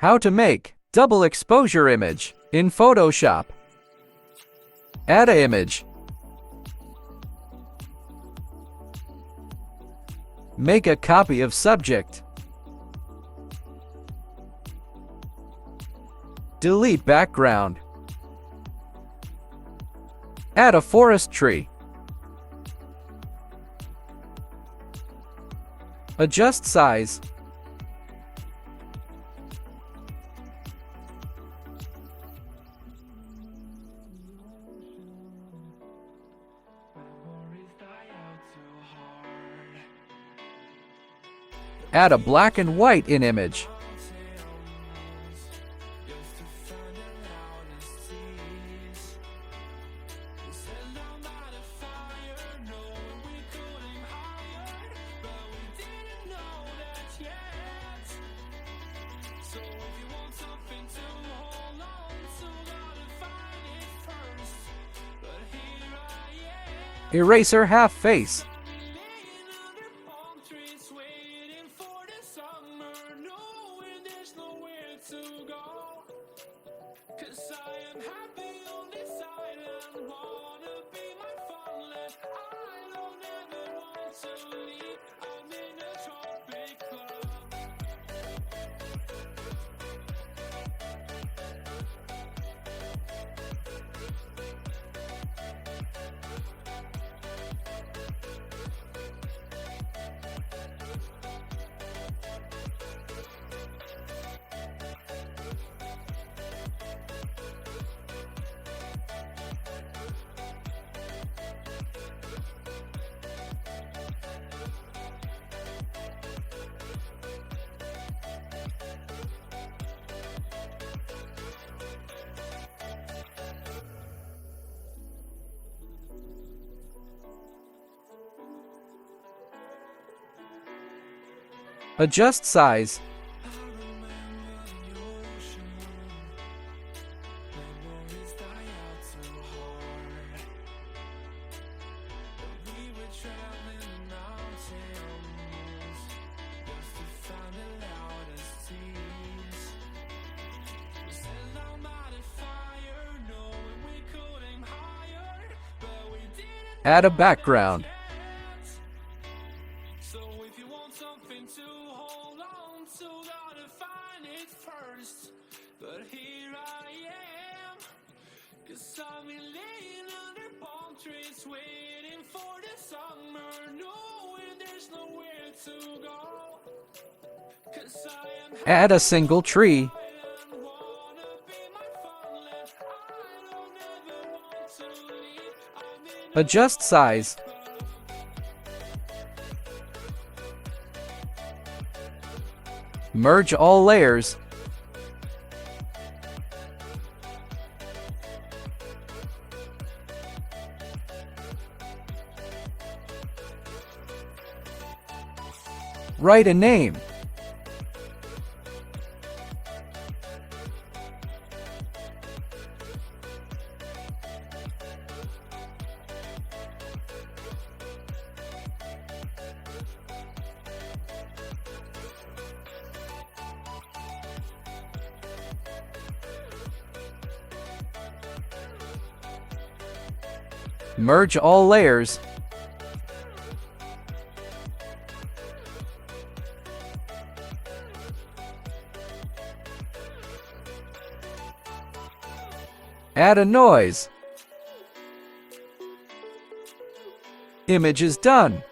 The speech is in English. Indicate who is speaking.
Speaker 1: How to make double exposure image in Photoshop. Add a image. Make a copy of subject. Delete background. Add a forest tree. Adjust size. Add a black and white in image. Eraser half face. Adjust size. Add a background.
Speaker 2: But here I am, 'cause I've been laying under palm trees, waiting for the summer, knowing there's nowhere to go. 'Cause I am
Speaker 1: Add a single tree.
Speaker 2: and wanna be my farmland. I don't ever want to leave. I'm in
Speaker 1: Adjust size. Merge all layers. Write a name. Merge all layers. Add a noise. Image is done.